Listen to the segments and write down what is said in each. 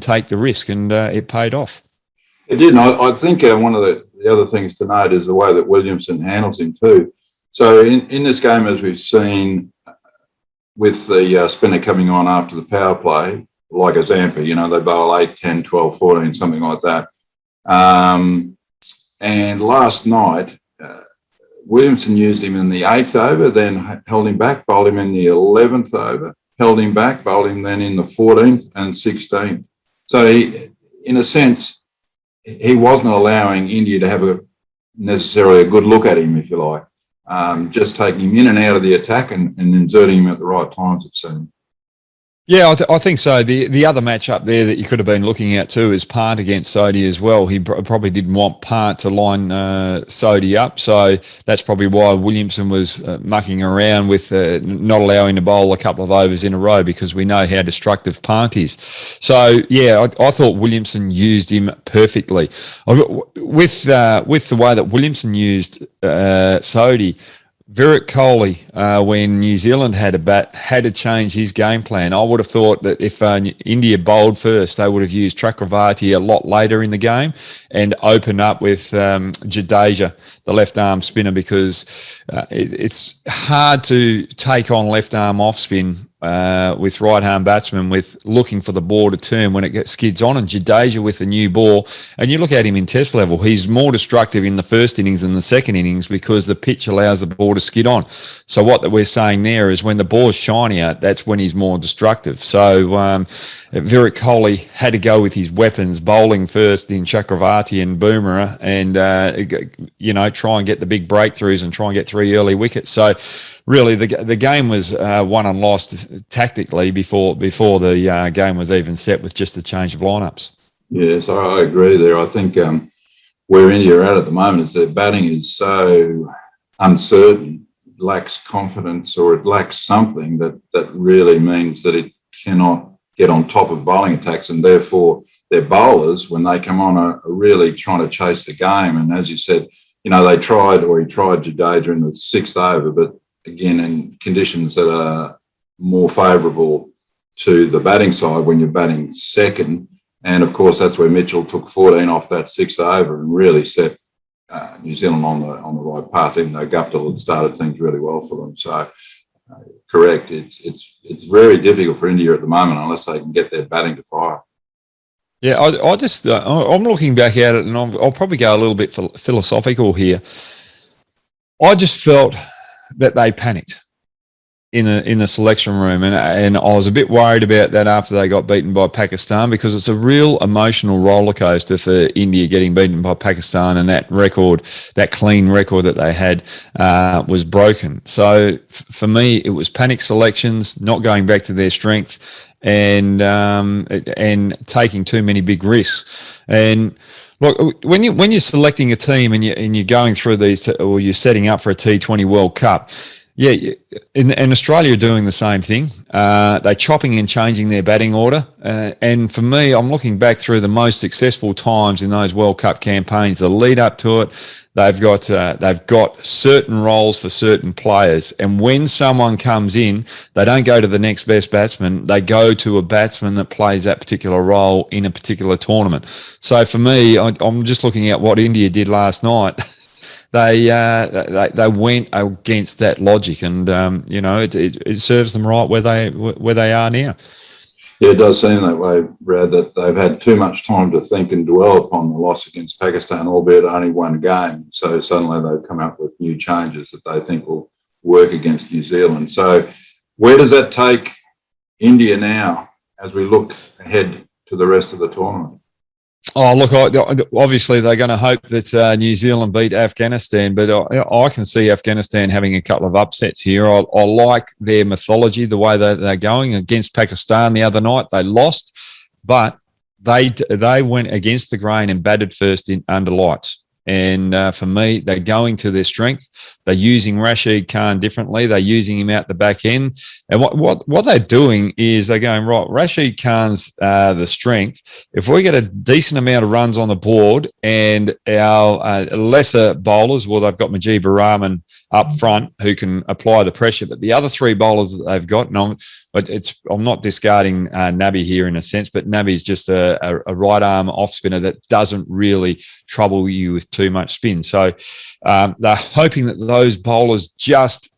take the risk, and it paid off. It did. And I think one of the other things to note is the way that Williamson handles him too. So in this game, as we've seen with the spinner coming on after the power play, like a Zampa, they bowl 8, 10, 12, 14, something like that. And last night, Williamson used him in the 8th over, then held him back, bowled him in the 11th over, held him back, bowled him then in the 14th and 16th. So he, in a sense, he wasn't allowing India to have necessarily a good look at him, if you like, just taking him in and out of the attack and inserting him at the right times, it seemed. Yeah, I think so. The other match up there that you could have been looking at too is Pant against Sodhi as well. He probably didn't want Pant to line Sodhi up, so that's probably why Williamson was mucking around with not allowing to bowl a couple of overs in a row, because we know how destructive Pant is. So yeah, I thought Williamson used him perfectly. With the way that Williamson used Sodhi, Virat Kohli, when New Zealand had a bat, had to change his game plan. I would have thought that if India bowled first, they would have used Chakravarti a lot later in the game and opened up with Jadeja, the left-arm spinner, because it's hard to take on left-arm off-spin with right-arm batsmen with looking for the ball to turn when it skids on. And Jadeja with the new ball, and you look at him in test level, he's more destructive in the first innings than the second innings because the pitch allows the ball to skid on. So what that we're saying there is when the ball's shinier, that's when he's more destructive. So Virat Kohli had to go with his weapons, bowling first in Chakravarti and Boomerang, and try and get the big breakthroughs and try and get 3 early wickets. So really, the game was won and lost tactically before the game was even set, with just a change of lineups. Yes, I agree there. I think where India are at the moment is their batting is so uncertain, lacks confidence, or it lacks something that really means that it cannot get on top of bowling attacks, and therefore their bowlers, when they come on, are really trying to chase the game. And as you said, he tried Jadeja in the 6th over, but again, in conditions that are more favourable to the batting side when you're batting second. And of course, that's where Mitchell took 14 off that 6th over and really set New Zealand on the right path, even though Guptill had started things really well for them. So, correct, it's very difficult for India at the moment unless they can get their batting to fire. Yeah, I'm looking back at it, and I'll probably go a little bit philosophical here. I just felt that they panicked in the selection room, and I was a bit worried about that after they got beaten by Pakistan, because it's a real emotional roller coaster for India getting beaten by Pakistan, and that clean record that they had was broken. So for me, it was panic selections, not going back to their strength, and taking too many big risks. And look, when you're selecting a team and you're going through these, or you're setting up for a T20 World Cup, yeah, and Australia are doing the same thing. They're chopping and changing their batting order. And for me, I'm looking back through the most successful times in those World Cup campaigns, the lead up to it. They've got certain roles for certain players. And when someone comes in, they don't go to the next best batsman. They go to a batsman that plays that particular role in a particular tournament. So for me, I'm just looking at what India did last night. They went against that logic, and it serves them right where they are now. Yeah, it does seem that way, Brad, that they've had too much time to think and dwell upon the loss against Pakistan, albeit only one game. So suddenly they've come up with new changes that they think will work against New Zealand. So where does that take India now as we look ahead to the rest of the tournament? Oh, look, obviously they're going to hope that New Zealand beat Afghanistan, but I can see Afghanistan having a couple of upsets here. I like their mythology, the way that they're going. Against Pakistan the other night, they lost, but they went against the grain and batted first under lights. And for me, they're going to their strength. They're using Rashid Khan differently. They're using him out the back end. And what they're doing is they're going, right, Rashid Khan's the strength. If we get a decent amount of runs on the board and our lesser bowlers, well, they've got Mujeeb Rahman up front who can apply the pressure, but the other three bowlers that they've got, I'm not discarding Nabi here in a sense, but Nabi's just a right arm off spinner that doesn't really trouble you with too much spin. So they're hoping that those bowlers just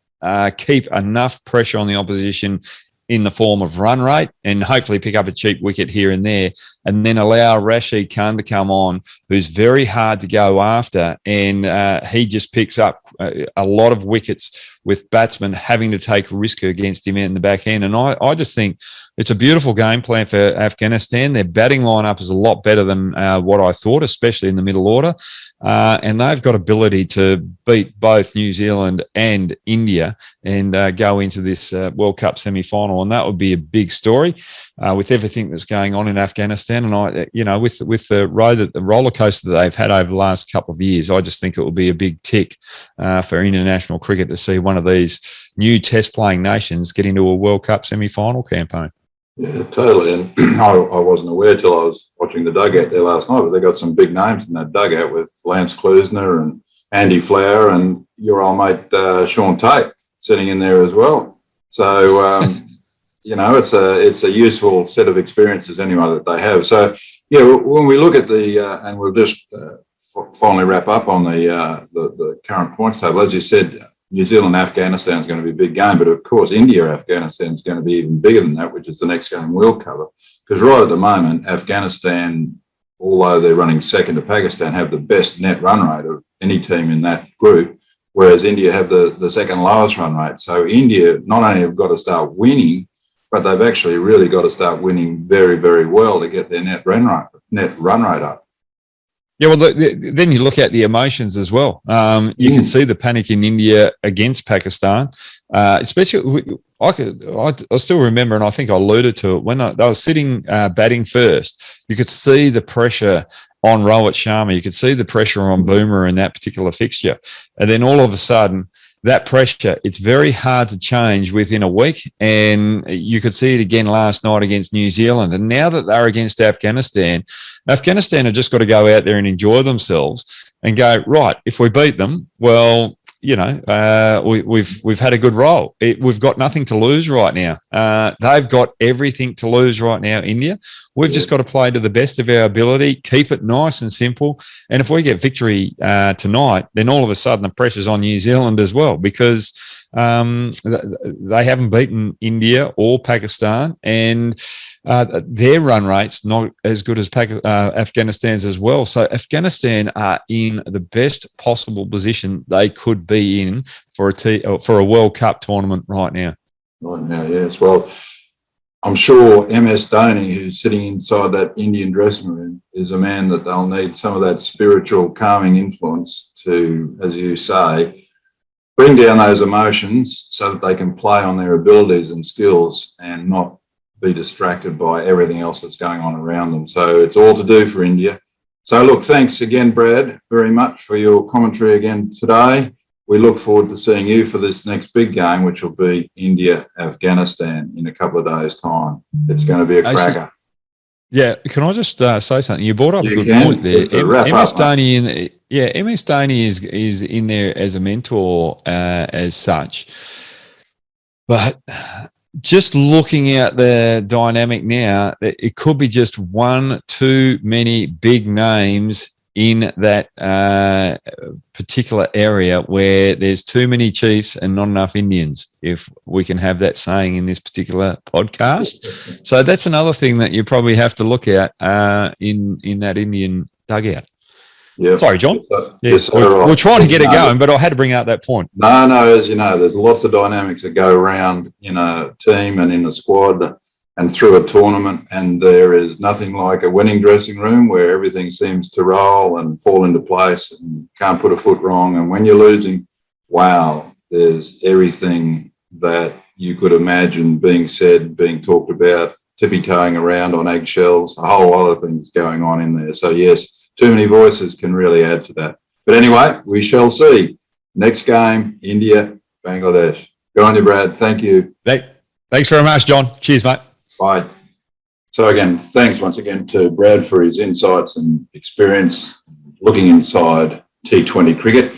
keep enough pressure on the opposition in the form of run rate and hopefully pick up a cheap wicket here and there, and then allow Rashid Khan to come on, who's very hard to go after. And he just picks up a lot of wickets with batsmen having to take risk against him in the back end. And I just think it's a beautiful game plan for Afghanistan. Their batting lineup is a lot better than what I thought, especially in the middle order. And they've got ability to beat both New Zealand and India and go into this World Cup semi-final. And that would be a big story with everything that's going on in Afghanistan. And with the roller coaster that they've had over the last couple of years, I just think it will be a big tick for international cricket to see one of these new test playing nations get into a World Cup semi-final campaign. Yeah, totally. And I wasn't aware till I was watching the dugout there last night, but they got some big names in that dugout with Lance Klusner and Andy Flower and your old mate Sean Tate sitting in there as well. So, it's a useful set of experiences anyway that they have. So, yeah, when we look at and we'll just finally wrap up on the current points table, as you said, New Zealand, Afghanistan is going to be a big game, but of course, India, Afghanistan is going to be even bigger than that, which is the next game we'll cover. Because right at the moment, Afghanistan, although they're running second to Pakistan, have the best net run rate of any team in that group, whereas India have the second lowest run rate. So India not only have got to start winning, but they've actually really got to start winning very, very well to get their net run rate up. Yeah, well, then you look at the emotions as well. You can see the panic in India against Pakistan, especially. I still remember, and I think I alluded to it, when they were sitting batting first, you could see the pressure on Rohit Sharma. You could see the pressure on Boomer in that particular fixture. And then all of a sudden, that pressure, it's very hard to change within a week. And you could see it again last night against New Zealand. And now that they're against Afghanistan have just got to go out there and enjoy themselves and go, right, if we beat them, well, we've had a good roll. We've got nothing to lose right now. They've got everything to lose right now, India. We've just got to play to the best of our ability, keep it nice and simple. And if we get victory tonight, then all of a sudden the pressure's on New Zealand as well, because they haven't beaten India or Pakistan, and their run rate's not as good as Afghanistan's as well. So Afghanistan are in the best possible position they could be in for a World Cup tournament right now. Right now, yes. Well, I'm sure MS Dhoni, who's sitting inside that Indian dressing room, is a man that they'll need some of that spiritual calming influence to, as you say, bring down those emotions so that they can play on their abilities and skills and not be distracted by everything else that's going on around them. So it's all to do for India. So look, thanks again, Brad, very much for your commentary again today. We look forward to seeing you for this next big game, which will be India-Afghanistan in a couple of days' time. It's going to be a cracker. Yeah, can I just say something? You brought up a good point there. MS Dhoni is in there as a mentor as such. But just looking at the dynamic now, it could be just one too many big names in that particular area where there's too many Chiefs and not enough Indians, if we can have that saying in this particular podcast. So that's another thing that you probably have to look at in that Indian dugout. Yeah. Sorry, John. We're trying to get it going, but I had to bring out that point. No, as you know, there's lots of dynamics that go around in a team and in a squad and through a tournament, and there is nothing like a winning dressing room where everything seems to roll and fall into place and can't put a foot wrong. And when you're losing, wow, there's everything that you could imagine being said, being talked about, tippy-toeing around on eggshells, a whole lot of things going on in there. So yes, too many voices can really add to that. But anyway, we shall see. Next game, India, Bangladesh. Good on you, Brad. Thank you. Thanks very much, John. Cheers, mate. Bye. So again, thanks once again to Brad for his insights and experience looking inside T20 cricket.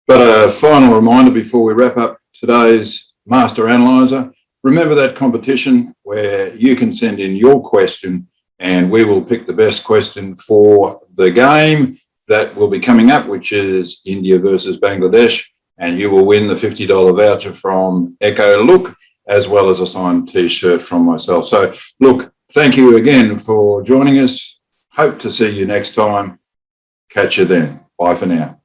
But a final reminder before we wrap up today's Master Analyser, remember that competition where you can send in your question and we will pick the best question for the game that will be coming up, which is India versus Bangladesh, and you will win the $50 voucher from Echo Look, as well as a signed T-shirt from myself. So, look, thank you again for joining us. Hope to see you next time. Catch you then. Bye for now.